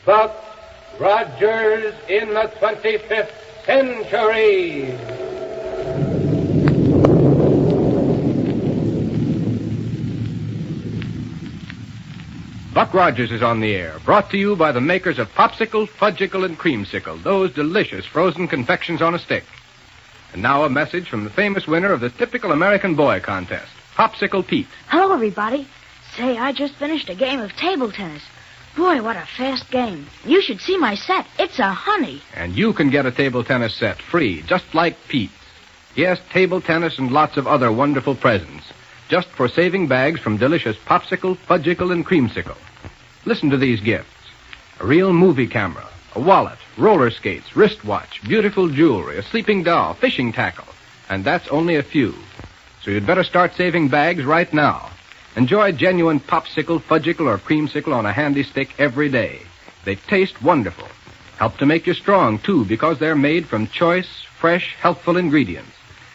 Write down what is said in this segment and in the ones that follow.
Buck Rogers in the 25th century. Buck Rogers is on the air, brought to you by the makers of Popsicle, Fudgicle, and Creamsicle, those delicious frozen confections on a stick. And now a message from the famous winner of the typical American boy contest, Popsicle Pete. Hello, everybody. Say, I just finished a game of table tennis. Boy, what a fast game. You should see my set. It's a honey. And you can get a table tennis set free, just like Pete's. Yes, table tennis and lots of other wonderful presents, just for saving bags from delicious Popsicle, Fudgicle, and Creamsicle. Listen to these gifts. A real movie camera, a wallet, roller skates, wristwatch, beautiful jewelry, a sleeping doll, fishing tackle. And that's only a few. So you'd better start saving bags right now. Enjoy genuine Popsicle, Fudgicle, or Creamsicle on a handy stick every day. They taste wonderful. Help to make you strong, too, because they're made from choice, fresh, healthful ingredients.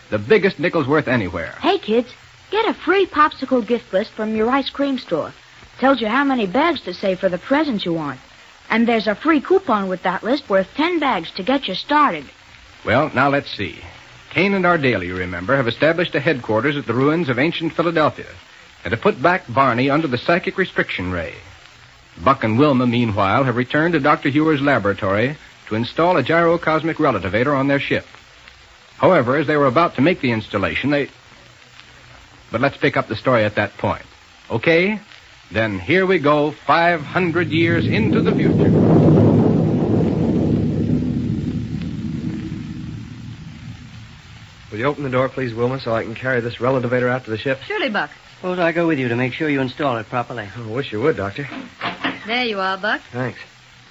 The biggest nickel's worth anywhere. Hey, kids, get a free Popsicle gift list from your ice cream store. Tells you how many bags to save for the presents you want. And there's a free coupon with that list worth 10 bags to get you started. Well, now let's see. Kane and Ardale, you remember, have established a headquarters at the ruins of ancient Philadelphia and to put back Barney under the psychic restriction ray. Buck and Wilma, meanwhile, have returned to Dr. Hewer's laboratory to install a gyrocosmic relativator on their ship. However, as they were about to make the installation, But let's pick up the story at that point. Okay? Then here we go, 500 years into the future. Will you open the door, please, Wilma, so I can carry this relativator out to the ship? Surely, Buck. Suppose I go with you to make sure you install it properly. I wish you would, Doctor. There you are, Buck. Thanks.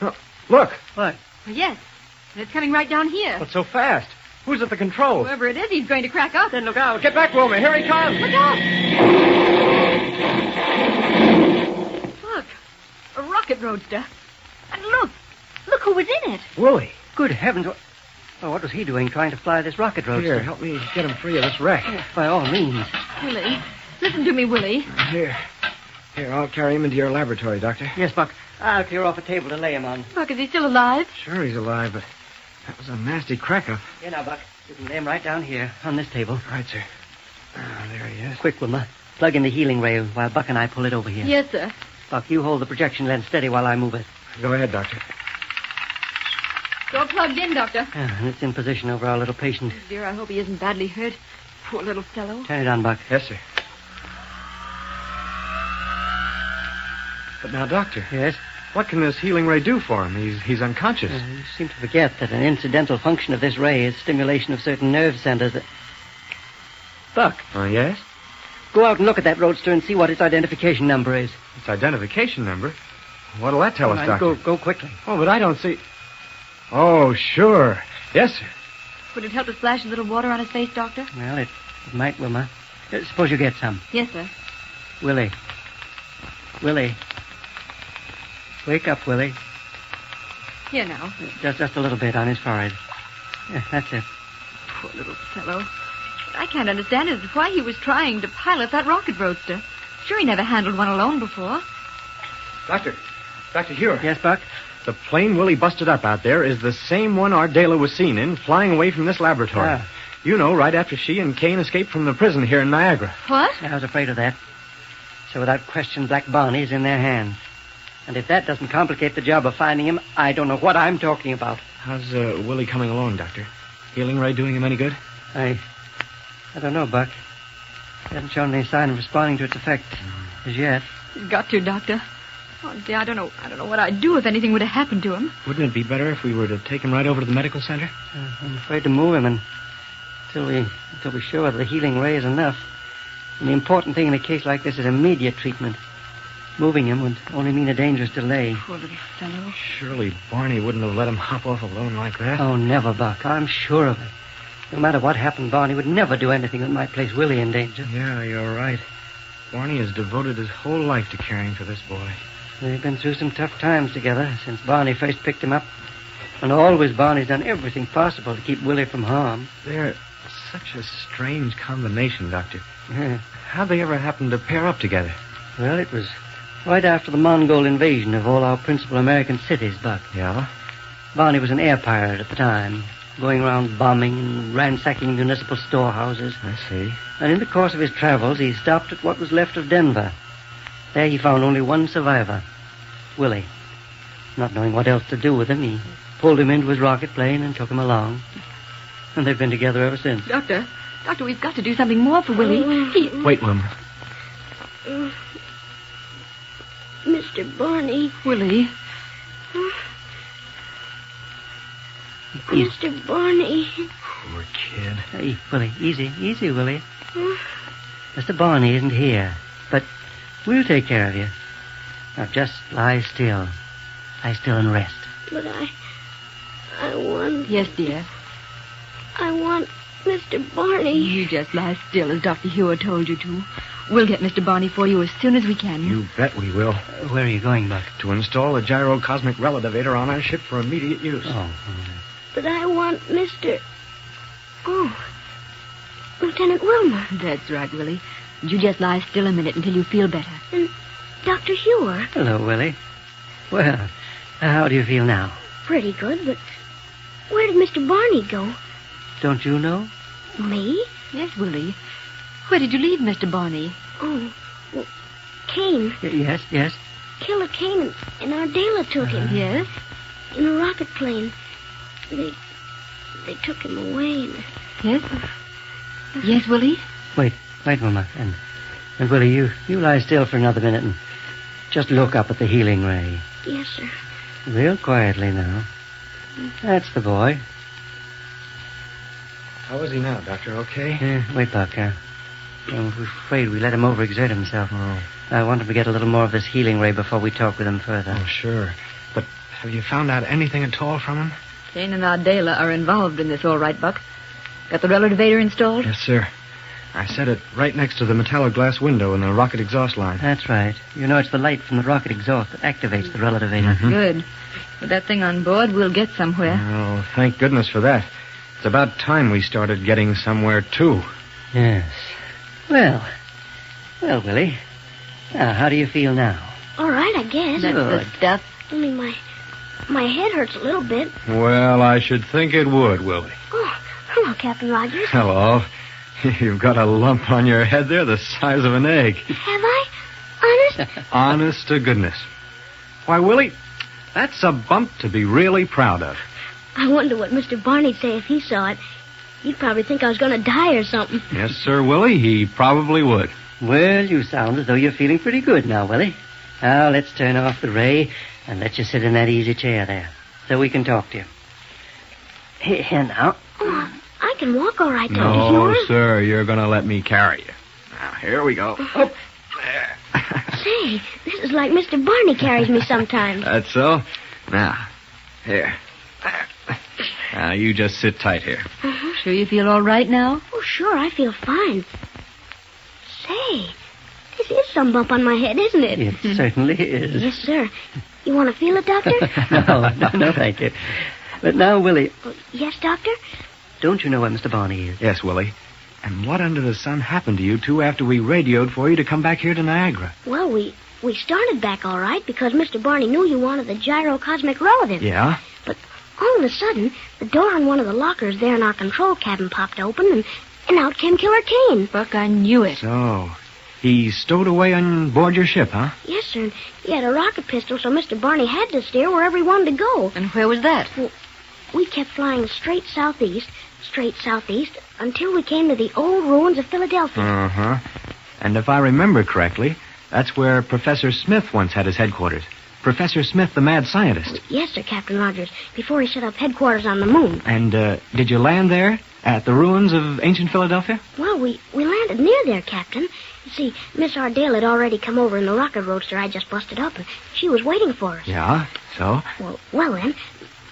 Oh, look! What? Yes. And it's coming right down here. What's so fast? Who's at the controls? Whoever it is, he's going to crack up. Then look out. Get back, Wilma. Here he comes. Look out! Look. A rocket roadster. And look. Look who was in it. Willie. Good heavens. What was he doing trying to fly this rocket roadster? Here, help me get him free of this wreck. By all means. Willie. Listen to me, Willie. Here, I'll carry him into your laboratory, Doctor. Yes, Buck. I'll clear off a table to lay him on. Buck, is he still alive? Sure he's alive, but that was a nasty crack-up. Here now, Buck. You can lay him right down here on this table. Right, sir. There he is. Quick, Wilma. Plug in the healing ray while Buck and I pull it over here. Yes, sir. Buck, you hold the projection lens steady while I move it. Go ahead, Doctor. It's all plugged in, Doctor. And it's in position over our little patient. Dear, I hope he isn't badly hurt. Poor little fellow. Turn it on, Buck. Yes, sir. But now, Doctor. Yes? What can this healing ray do for him? He's unconscious. You seem to forget that an incidental function of this ray is stimulation of certain nerve centers that... Buck. Yes? Go out and look at that roadster and see what its identification number is. Its identification number? What'll that tell us, Doctor? Go quickly. Oh, but I don't see... Oh, sure. Yes, sir. Would it help to splash a little water on his face, Doctor? Well, it might, Wilma. Suppose you get some. Yes, sir. Willie. Wake up, Willie. Here now. Just a little bit on his forehead. Yeah, that's it. Poor little fellow. What I can't understand is why he was trying to pilot that rocket roadster. Sure, he never handled one alone before. Dr. Hewer. Yes, Buck? The plane Willie busted up out there is the same one Ardela was seen in, flying away from this laboratory. Ah. You know, right after she and Kane escaped from the prison here in Niagara. What? I was afraid of that. So without question, Black Barney's in their hands. And if that doesn't complicate the job of finding him, I don't know what I'm talking about. How's Willie coming along, Doctor? Healing ray doing him any good? I don't know, Buck. He hasn't shown any sign of responding to its effect as yet. He's got to, Doctor. Oh, dear, I don't know what I'd do if anything were to happen to him. Wouldn't it be better if we were to take him right over to the medical center? I'm afraid to move him until we're sure the healing ray is enough. And the important thing in a case like this is immediate treatment. Moving him would only mean a dangerous delay. Poor little fellow. Surely Barney wouldn't have let him hop off alone like that. Oh, never, Buck. I'm sure of it. No matter what happened, Barney would never do anything that might place Willie in danger. Yeah, you're right. Barney has devoted his whole life to caring for this boy. They've been through some tough times together since Barney first picked him up. And always Barney's done everything possible to keep Willie from harm. They're such a strange combination, Doctor. Yeah. How'd they ever happen to pair up together? Well, it was Right after the Mongol invasion of all our principal American cities, Buck. Yeah? Barney was an air pirate at the time, going around bombing and ransacking municipal storehouses. I see. And in the course of his travels, he stopped at what was left of Denver. There he found only one survivor, Willie. Not knowing what else to do with him, he pulled him into his rocket plane and took him along. And they've been together ever since. Doctor, we've got to do something more for Willie. Wait, Wilma. Mr. Barney. Willie. Mr. Barney. Poor kid. Hey, Willie, easy, Willie. Mr. Barney isn't here, but we'll take care of you. Now just lie still. Lie still and rest. But I want... Yes, dear. I want Mr. Barney. You just lie still as Dr. Hewer told you to. We'll get Mr. Barney for you as soon as we can. You bet we will. Where are you going, Buck? To install a gyrocosmic relativator on our ship for immediate use. Oh. But I want Mr... Oh, Lieutenant Wilmer. That's right, Willie. You just lie still a minute until you feel better. And Dr. Hewer. Hello, Willie. Well, how do you feel now? Pretty good, but where did Mr. Barney go? Don't you know? Me? Yes, Willie. Where did you leave Mr. Barney? Oh, well, Kane. Yes. Killer Kane and Ardela took him. Yes? In a rocket plane. They took him away. Yes? Yes, Willie? Wait, Wilma. And Willie, you lie still for another minute and just look up at the healing ray. Yes, sir. Real quietly now. That's the boy. How is he now, Doctor? Okay? Wait, Buck. I'm afraid we let him overexert himself. Oh. I want him to get a little more of this healing ray before we talk with him further. Oh, sure. But have you found out anything at all from him? Kane and Ardela are involved in this, all right, Buck. Got the relativator installed? Yes, sir. I set it right next to the metallic glass window in the rocket exhaust line. That's right. You know, it's the light from the rocket exhaust that activates the relativator. Mm-hmm. Good. With that thing on board, we'll get somewhere. Oh, thank goodness for that. It's about time we started getting somewhere, too. Yes. Well, Willie. Now, how do you feel now? All right, I guess. That's Good. the stuff. Only my head hurts a little bit. Well, I should think it would, Willie. Oh, hello, Captain Rogers. Hello. You've got a lump on your head there the size of an egg. Have I? Honest? Honest to goodness. Why, Willie, that's a bump to be really proud of. I wonder what Mr. Barney'd say if he saw it. He'd probably think I was going to die or something. Yes, sir, Willie, he probably would. Well, you sound as though you're feeling pretty good now, Willie. Now, let's turn off the ray and let you sit in that easy chair there so we can talk to you. Here now. Oh, I can walk all right, Dr. No, Hewer. sir, you're going to let me carry you. Now, here we go. Oh, there. Say, this is like Mr. Barney carries me sometimes. That's so. Now, here. Now, you just sit tight here. Sure you feel all right now? Oh, sure, I feel fine. Say, this is some bump on my head, isn't it? It certainly is. Yes, sir. You want to feel it, Doctor? No, thank you. But now, Willie, Yes, Doctor? don't you know where Mr. Barney is? Yes, Willie. And what under the sun happened to you two after we radioed for you to come back here to Niagara? Well, we started back all right because Mr. Barney knew you wanted the gyrocosmic relative. Yeah? But all of a sudden, the door on one of the lockers there in our control cabin popped open, and out came Killer Kane. Buck, I knew it. So, he stowed away on board your ship, huh? Yes, sir. And he had a rocket pistol, so Mr. Barney had to steer wherever he wanted to go. And where was that? We kept flying straight southeast, until we came to the old ruins of Philadelphia. Uh-huh. And if I remember correctly, that's where Professor Smith once had his headquarters. Professor Smith, the mad scientist. Yes, sir, Captain Rogers, before he set up headquarters on the moon. And, did you land there? At the ruins of ancient Philadelphia? Well, we landed near there, Captain. You see, Miss Ardale had already come over in the rocket roadster I just busted up, and she was waiting for us. Yeah, so? Well then,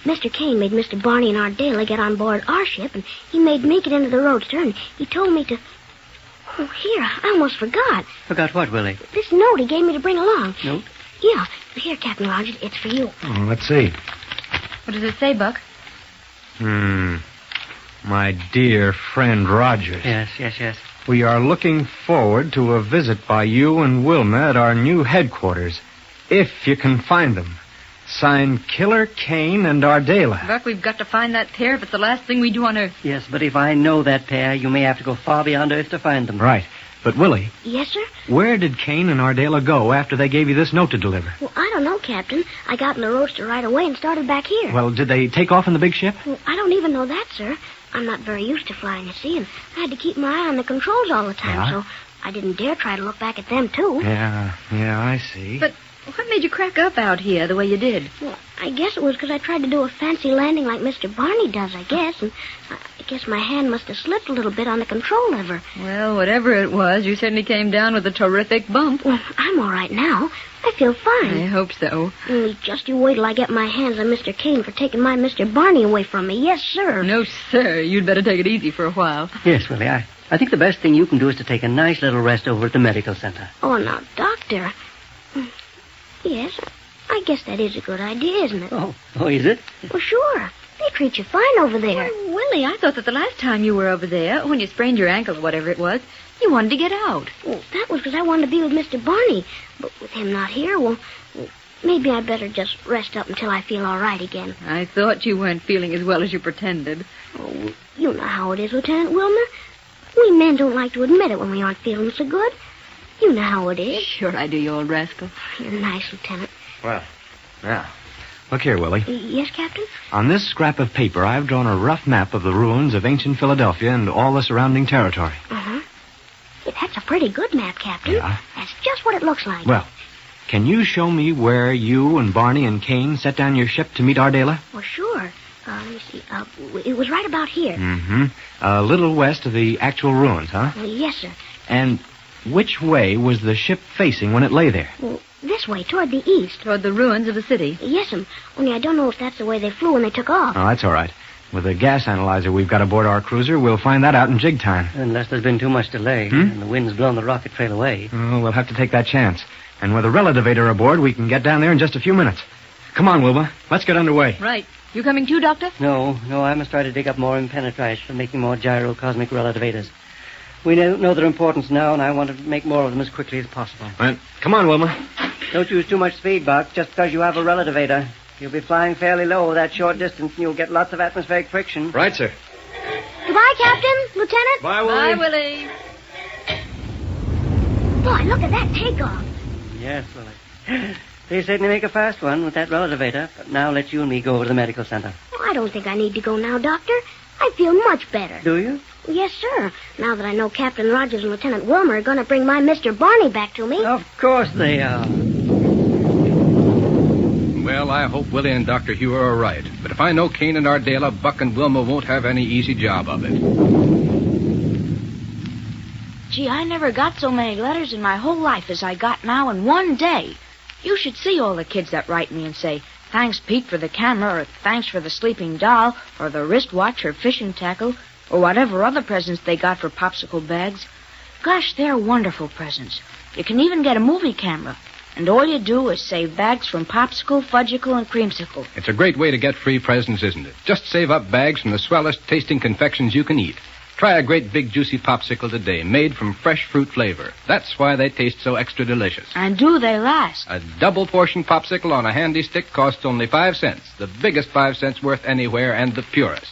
Mr. Kane made Mr. Barney and Ardale get on board our ship, and he made me get into the roadster, and he told me to... Oh, here, I almost forgot. Forgot what, Willie? This note he gave me to bring along. Note? Yeah, here, Captain Rogers, it's for you. Oh, let's see. What does it say, Buck? My dear friend Rogers. Yes. We are looking forward to a visit by you and Wilma at our new headquarters. If you can find them. Signed Killer Kane and Ardela. Buck, we've got to find that pair if it's the last thing we do on Earth. Yes, but if I know that pair, you may have to go far beyond Earth to find them. Right. But, Willie, Yes, sir? where did Kane and Ardela go after they gave you this note to deliver? Well, I don't know, Captain. I got in the roadster right away and started back here. Well, did they take off in the big ship? Well, I don't even know that, sir. I'm not very used to flying, you see, and I had to keep my eye on the controls all the time, Yeah? so I didn't dare try to look back at them, too. Yeah, I see. But what made you crack up out here the way you did? Well, I guess it was because I tried to do a fancy landing like Mr. Barney does, I guess, and I guess my hand must have slipped a little bit on the control lever. Well, whatever it was, you certainly came down with a terrific bump. Well, I'm all right now. I feel I fine. hope so. Only just you wait till I get my hands on Mr. Kane for taking my Mr. Barney away from me. Yes, sir. No, sir. You'd better take it easy for a while. Yes, Willie, I think the best thing you can do is to take a nice little rest over at the medical center. Oh, now, Doctor. Yes, I guess that is a good idea, isn't it? Oh, is it? Well, sure. They treat you fine over there. Why, Willie, I thought that the last time you were over there, when you sprained your ankle or whatever it was, you wanted to get out. Well, that was because I wanted to be with Mr. Barney. But with him not here, well, maybe I'd better just rest up until I feel all right again. I thought you weren't feeling as well as you pretended. Oh, you know how it is, Lieutenant Wilmer. We men don't like to admit it when we aren't feeling so good. You know how it is. Sure I do, you old rascal. You're nice, Lieutenant. Well, now, look here, Willie. Yes, Captain? On this scrap of paper, I've drawn a rough map of the ruins of ancient Philadelphia and all the surrounding territory. Uh-huh. Yeah, that's a pretty good map, Captain. Yeah? That's just what it looks like. Well, can you show me where you and Barney and Kane set down your ship to meet Ardela? Well, sure. Let me see. It was right about here. Mm-hmm. A little west of the actual ruins, huh? Yes, sir. And which way was the ship facing when it lay there? Well, this way, toward the east. Toward the ruins of the city. Yes, only I don't know if that's the way they flew when they took off. Oh, that's all right. With the gas analyzer we've got aboard our cruiser, we'll find that out in jig time. Unless there's been too much delay and the wind's blown the rocket trail away. Oh, we'll have to take that chance. And with a relativator aboard, we can get down there in just a few minutes. Come on, Wilbur. Let's get underway. Right. You coming too, Doctor? No, I must try to dig up more impenetrites for making more gyrocosmic relativators. We know their importance now, and I want to make more of them as quickly as possible. Well, come on, Wilbur. Don't use too much speed, Buck, just because you have a relativator. You'll be flying fairly low that short distance, and you'll get lots of atmospheric friction. Right, sir. Goodbye, Captain, Lieutenant. Bye, Willie. Bye, Willie. Boy, look at that takeoff. Yes, Willie. They certainly make a fast one with that relativator, but now let you and me go over to the medical center. Oh, I don't think I need to go now, Doctor. I feel much better. Do you? Yes, sir. Now that I know Captain Rogers and Lieutenant Wilmer are going to bring my Mr. Barney back to me. Of course they are. Well, I hope Willie and Dr. Hugh are right. But if I know Kane and Ardela, Buck and Wilma won't have any easy job of it. Gee, I never got so many letters in my whole life as I got now in one day. You should see all the kids that write me and say, thanks, Pete, for the camera, or thanks for the sleeping doll, or the wristwatch, or fishing tackle, or whatever other presents they got for popsicle bags. Gosh, they're wonderful presents. You can even get a movie camera. And all you do is save bags from Popsicle, Fudgicle, and Creamsicle. It's a great way to get free presents, isn't it? Just save up bags from the swellest tasting confections you can eat. Try a great big juicy popsicle today, made from fresh fruit flavor. That's why they taste so extra delicious. And do they last? A double portion popsicle on a handy stick costs only 5 cents. The biggest 5 cents worth anywhere and the purest.